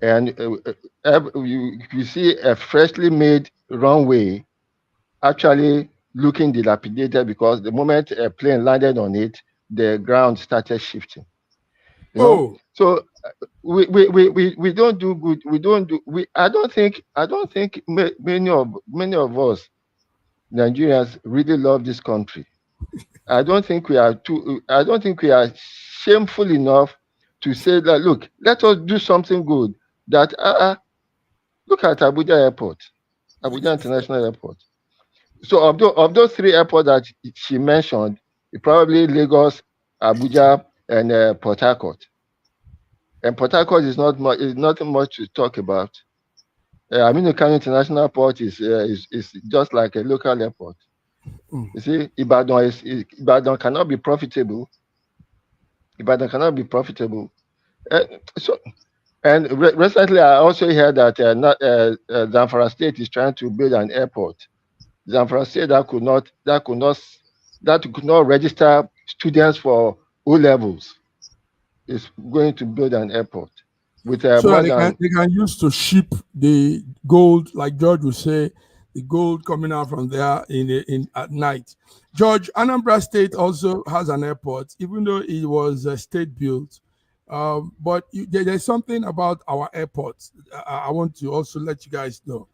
And you see a freshly made runway actually looking dilapidated because the moment a plane landed on it, the ground started shifting. You know? So we don't do good. I don't think many of us Nigerians really love this country. I don't think we are shameful enough to say that, look, let us do something good. That look at Abuja Airport, Abuja International Airport. So of those three airports that she mentioned, probably Lagos, Abuja, and Port Harcourt. And Port Harcourt is nothing much to talk about. Aminu Kano International Port is just like a local airport. You see, Ibadan cannot be profitable. Ibadan cannot be profitable. And recently, I also heard that Zamfara State is trying to build an airport. Zamfara State that could not register students for O levels is going to build an airport with so they can use to ship the gold, like George would say, the gold coming out from there at night. George, Anambra State also has an airport, even though it was state built. But there's something about our airports. I want to also let you guys know.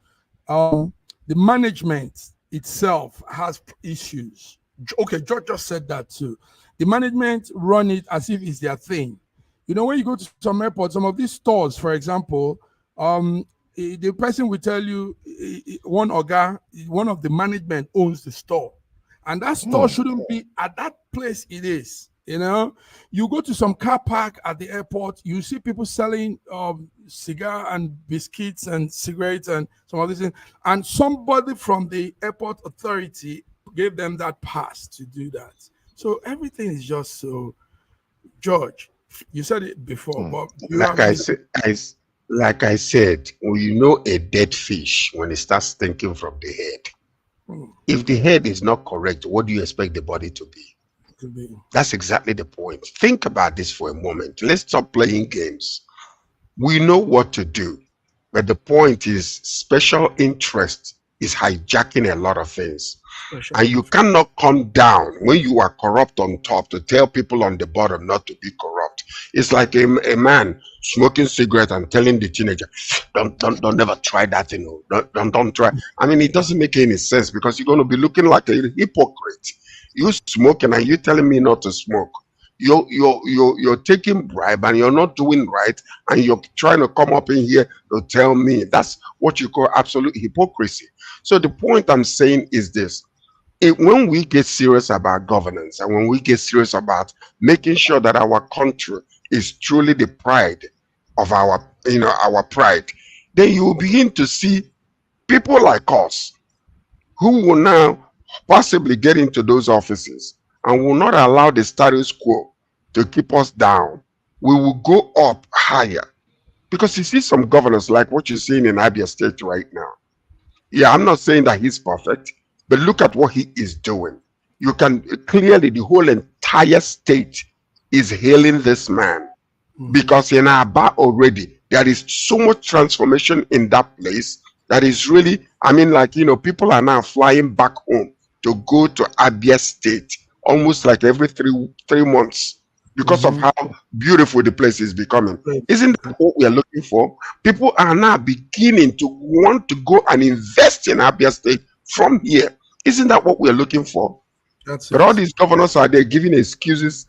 The management itself has issues. Okay, George just said that too. The management run it as if it's their thing. You know, when you go to some airports, some of these stores, for example, the person will tell you one of the management owns the store, and that store shouldn't be at that place it is. You know, you go to some car park at the airport, you see people selling cigar and biscuits and cigarettes and some other things, and somebody from the airport authority gave them that pass to do that. So everything is just so. George, you said it before, but like I said, when you know a dead fish when it starts thinking from the head. If the head is not correct, what do you expect the body to be? That's exactly the point. Think about this for a moment. Let's stop playing games. We know what to do, but the point is special interest is hijacking a lot of things. And you cannot come down when you are corrupt on top to tell people on the bottom not to be corrupt. It's like a man smoking cigarette and telling the teenager, don't never try that, don't try. I mean, it doesn't make any sense, because you're going to be looking like a hypocrite. You smoking and you telling me not to smoke. You're taking bribe and you're not doing right, and you're trying to come up in here to tell me. That's what you call absolute hypocrisy. So the point I'm saying is this: when we get serious about governance, and when we get serious about making sure that our country is truly the pride of our pride, then you will begin to see people like us who will now possibly get into those offices and will not allow the status quo to keep us down. We will go up higher, because you see some governors like what you're seeing in Abia State right now. Yeah, I'm not saying that he's perfect, but look at what he is doing. You can clearly, the whole entire state is hailing this man, because in Aba already there is so much transformation in that place that is really, I mean, like, people are now flying back home to go to Abia State almost like every three months, because of how beautiful the place is becoming. Isn't that what we are looking for? People are now beginning to want to go and invest in Abia State from here. Isn't that what we are looking for? But all these governors are there giving excuses,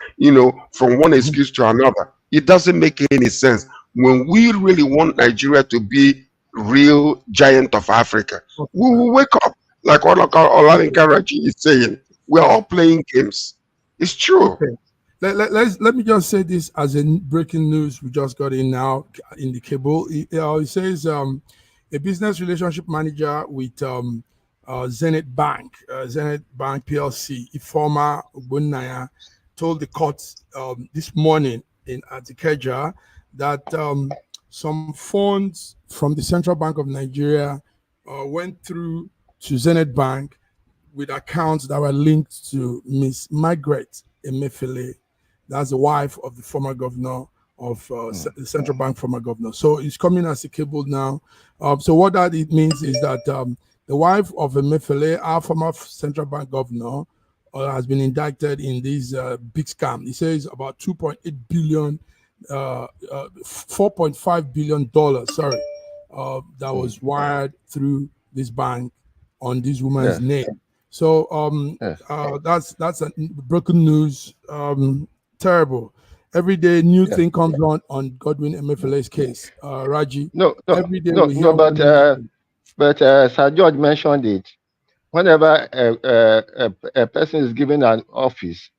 from one excuse to another. It doesn't make any sense. When we really want Nigeria to be real giant of Africa, we will wake up, like Oladinka Raji is saying. We're all playing games. It's true. Okay. Let me just say this as a breaking news we just got in now in the cable. It says a business relationship manager with Zenith Bank PLC, Ifoma Ogbonnaya, told the court this morning at Ikeja that some funds from the Central Bank of Nigeria went through to Zenith Bank with accounts that were linked to Miss Margaret Emefiele. That's the wife of the former governor of the Central Bank former governor. So it's coming as a cable now. So what that it means is that the wife of Emefiele, our former Central Bank governor, has been indicted in this big scam. He says about 2.8 billion, $4.5 billion, that was wired through this bank on this woman's name. So that's a broken news. Terrible. Every day, new thing comes on Godwin Emefiele's case. Raji. Every day but Sir George mentioned it. Whenever a person is given an office,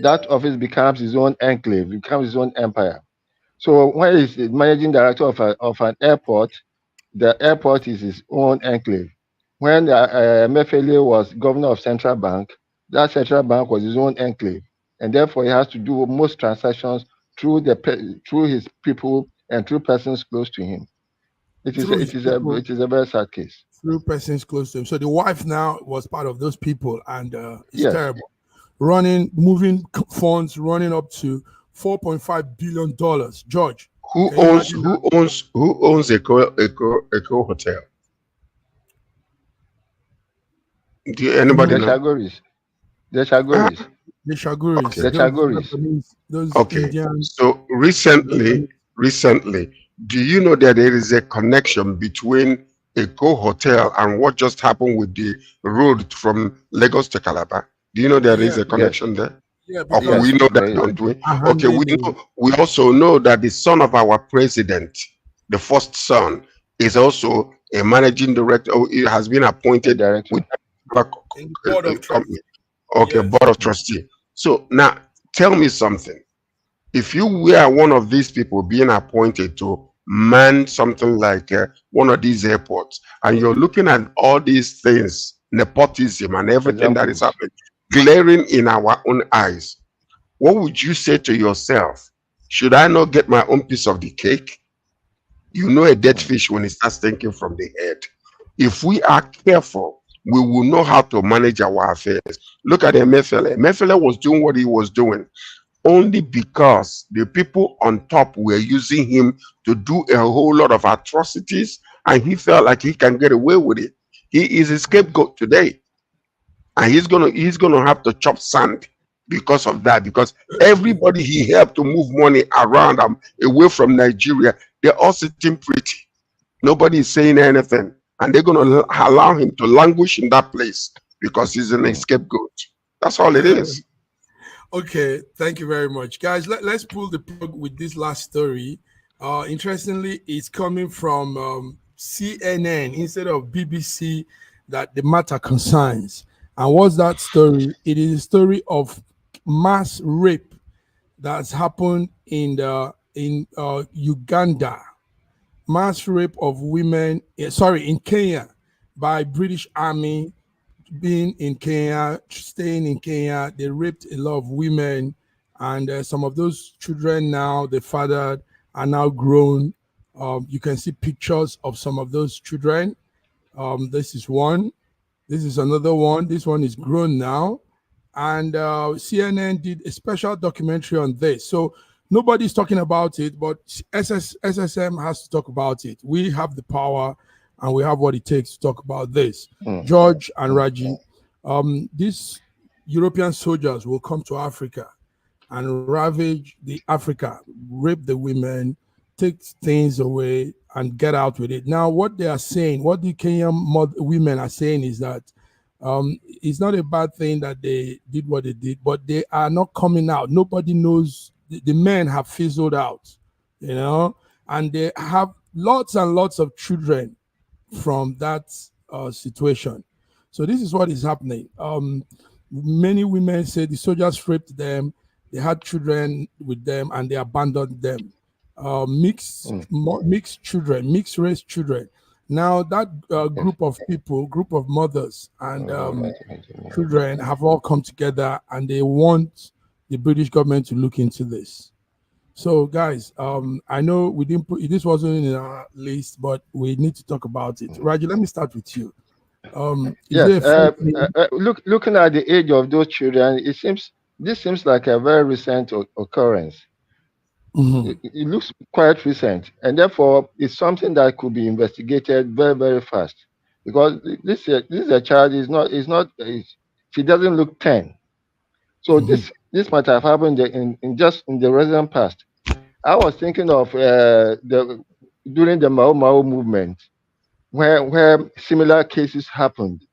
that office becomes his own enclave, becomes his own empire. So when he's the managing director of an airport, the airport is his own enclave. When Emefiele was governor of Central Bank, that Central Bank was his own enclave, and therefore he has to do most transactions through his people and through persons close to him. It is a very sad case. Through persons close to him. So the wife now was part of those people, and it's terrible. Moving funds running up to $4.5 billion. George, who owns Eco Hotel? Do anybody know? The Chagoris. Okay. So recently, do you know that there is a connection between Eco Hotel and what just happened with the road from Lagos to Calabar? Do you know there is a connection there? Yeah, we know that, don't we? Okay, we also know that the son of our president, the first son, is also a managing director. He has been appointed with board of company. Okay, board of trustee. So now tell me something. If you were one of these people being appointed to man something like one of these airports, and you're looking at all these things, nepotism and everything that is happening, glaring in our own eyes, what would you say to yourself? Should I not get my own piece of the cake? You know a dead fish when it starts thinking from the head. If we are careful, we will know how to manage our affairs. Look at Emefiele. Emefiele was doing what he was doing only because the people on top were using him to do a whole lot of atrocities, and he felt like he can get away with it. He is a scapegoat today, and he's gonna have to chop sand because of that, because everybody he helped to move money around away from Nigeria, they're all sitting pretty. Nobody is saying anything, and they're going to allow him to languish in that place because he's an scapegoat. That's all it is. Okay, thank you very much, guys. Let's pull the plug with this last story. Interestingly, it's coming from CNN instead of BBC that the matter concerns. And what's that story? It is a story of mass rape that's happened in Uganda. Mass rape of women, in Kenya, by British Army. Being in Kenya, staying in Kenya, they raped a lot of women, and some of those children now, the fathers are now grown. You can see pictures of some of those children. This is one. This is another one. This one is grown now. And CNN did a special documentary on this. So nobody's talking about it, but SSM has to talk about it. We have the power and we have what it takes to talk about this. George and Raji, these European soldiers will come to Africa and ravage the Africa, rape the women, take things away, and get out with it. Now, what they are saying, what the Kenyan women are saying is that it's not a bad thing that they did what they did, but they are not coming out. Nobody knows. The men have fizzled out, and they have lots and lots of children from that situation. So this is what is happening. Many women say the soldiers raped them, they had children with them, and they abandoned them. Mixed children, mixed race children. Now that group of people, group of mothers and children have all come together, and they want the British government to look into this. So, guys, I know we didn't put this wasn't in our list, but we need to talk about it. Raji, let me start with you. Looking at the age of those children, this seems like a very recent occurrence. It looks quite recent, and therefore it's something that could be investigated very, very fast. Because this is a child. She doesn't look 10. So this might have happened in the recent past. I was thinking of during the Mau Mau movement, where similar cases happened,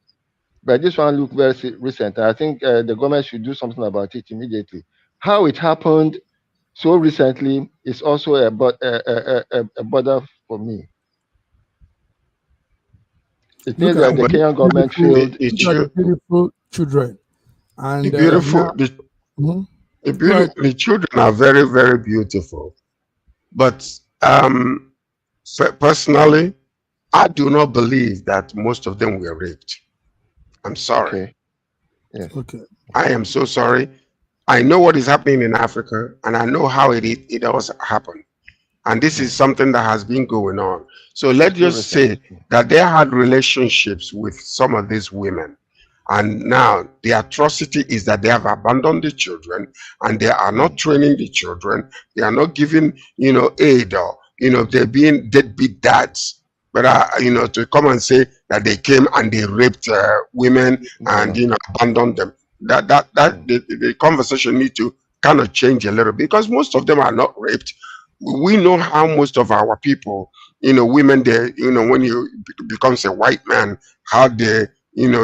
but this one looked very recent. I think the government should do something about it immediately. How it happened so recently is also a bother for me. It means that the Kenyan government failed. Beautiful children. And the children are very, very beautiful. But personally, I do not believe that most of them were raped. I'm sorry. Okay. Yes. Okay. I am so sorry. I know what is happening in Africa, and I know how it always happened. And this is something that has been going on. So let's just say that they had relationships with some of these women. And now the atrocity is that they have abandoned the children, and they are not training the children. They are not giving, aid, or, they're being deadbeat dads. But, to come and say that they came and they raped women and, abandoned them. The conversation needs to kind of change a little bit, because most of them are not raped. We know how most of our people, women, they, when you becomes a white man, how they,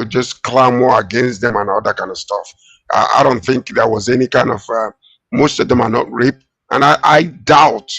just clamor against them and all that kind of stuff. I don't think there was any kind of, most of them are not raped. And I doubt,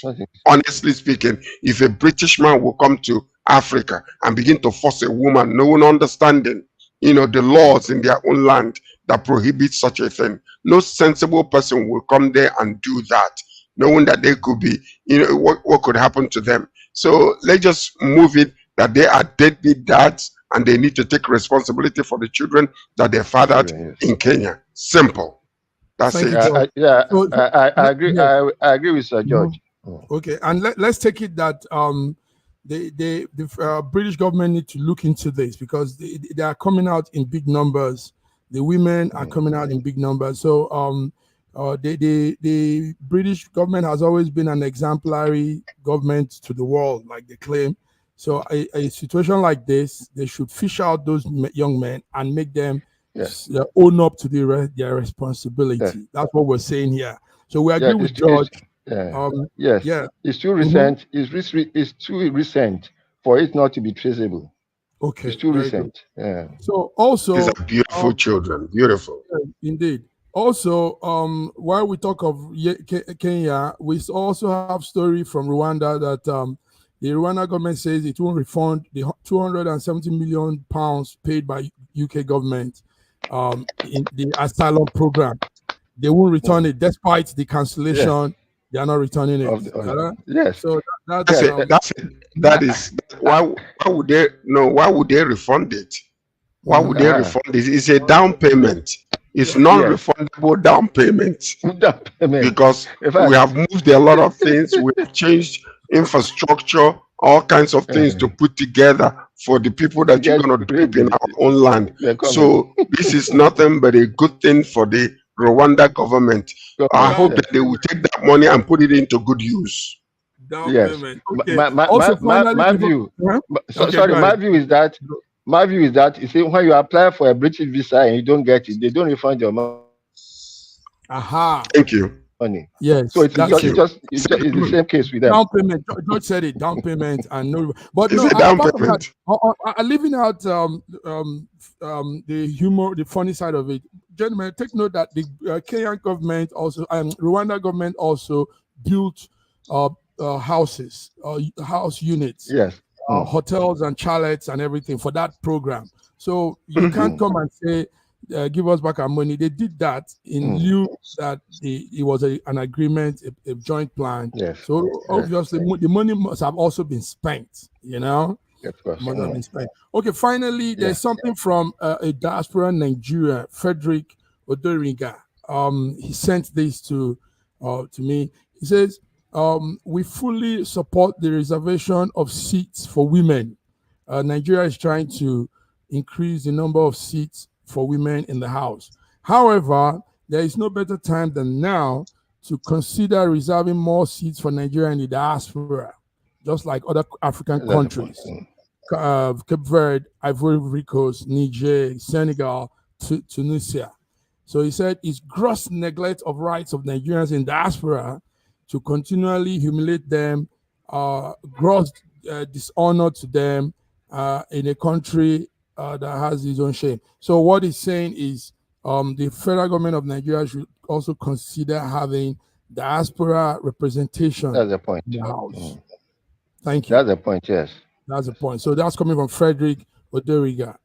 honestly speaking, if a British man will come to Africa and begin to force a woman, no one understanding, the laws in their own land that prohibit such a thing. No sensible person will come there and do that, knowing that they could be, what could happen to them. So let's just move it that they are deadbeat dads, and they need to take responsibility for the children that they fathered in Kenya. Simple. That's it. I agree. Yeah. I agree with Sir George. Okay, and let's take it that the British government need to look into this, because they are coming out in big numbers. The women are coming out in big numbers. So the British government has always been an exemplary government to the world, like they claim. So a situation like this, they should fish out those young men and make them own up to their responsibility. Yes. That's what we're saying here. So we agree with George. It's too recent. It's too recent for it not to be traceable. Okay, it's too recent. Yeah. So also, these are beautiful children. Beautiful. Indeed. Also, while we talk of Kenya, we also have story from Rwanda that the Rwanda government says it will refund the 270 million pounds paid by UK government in the asylum program. They won't return it despite the cancellation. Yes. They are not returning it. Yes. So that is why would they refund it? Why would they refund it? It's a down payment. It's non-refundable down payment. Because we have moved a lot of things. We have changed infrastructure, all kinds of things to put together for the people that you're going to live in our own land. So this is nothing but a good thing for the Rwanda government. I hope that they will take that money and put it into good use. Okay. My view is that you see, when you apply for a British visa and you don't get it, they don't refund your money. Thank you. Money. Yes. So it's the same case with them. Down payment. George said it. Down payment and no. But it's a down payment. Leaving out the funny side of it, gentlemen, take note that the Kenyan government also and Rwanda government also built houses, house units. Yes. Hotels and chalets and everything for that program. So you can't come and say, give us back our money. They did that in lieu that it was an agreement, a joint plan. Yes. So obviously the money must have also been spent, you know? Money have been spent. Okay, finally, there's something from a diaspora Nigeria, Frederick Odoriga. He sent this to me. He says, we fully support the reservation of seats for women. Nigeria is trying to increase the number of seats for women in the House. However, there is no better time than now to consider reserving more seats for Nigeria in the diaspora, just like other African countries. Cape Verde, Ivory Coast, Niger, Senegal, Tunisia. So he said it's gross neglect of rights of Nigerians in diaspora to continually humiliate them, gross dishonor to them in a country that has its own shame. So what he's saying is the federal government of Nigeria should also consider having diaspora representation. That's the point. In the House. Thank you. That's the point, yes. That's the point. So that's coming from Frederick Odoriga,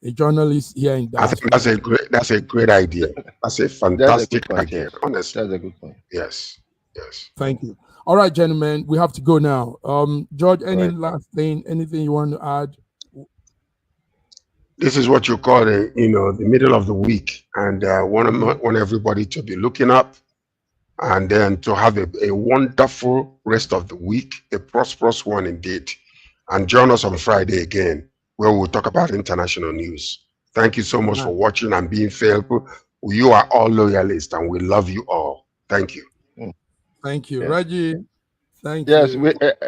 a journalist here in diaspora. I think that's a great idea. That's a fantastic idea. Honestly, that's a good point. Yes. Thank you. All right, gentlemen, we have to go now. George, last thing, anything you want to add? This is what you call the middle of the week, and want everybody to be looking up, and then to have a wonderful rest of the week, a prosperous one indeed. And join us on Friday again, where we'll talk about international news. Thank you so much for watching and being faithful. You are all loyalists, and we love you all. Thank you. Thank you, Reggie. Thank you. Yes,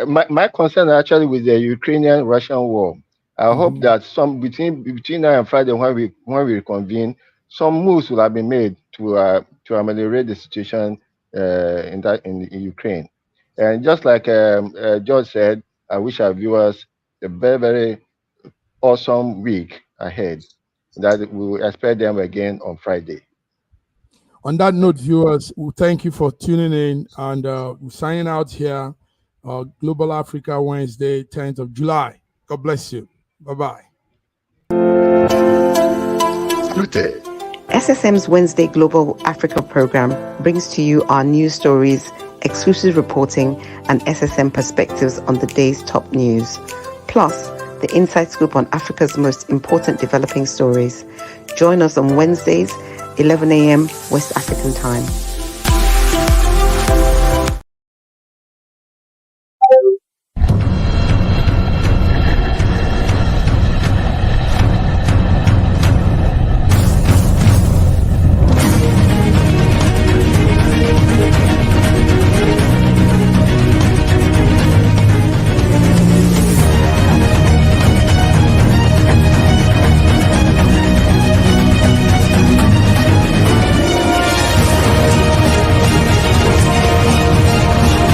my concern actually with the Ukrainian-Russian war. I hope that some between now and Friday, when we reconvene, some moves will have been made to ameliorate the situation in Ukraine. And just like George said, I wish our viewers a very, very awesome week ahead. That we will expect them again on Friday. On that note, viewers, we thank you for tuning in, and we're signing out here. Global Africa Wednesday, 10th of July. God bless you. Bye-bye. SSM's Wednesday Global Africa program brings to you our news stories, exclusive reporting, and SSM perspectives on the day's top news. Plus, the inside scoop on Africa's most important developing stories. Join us on Wednesdays, 11 a.m. West African time.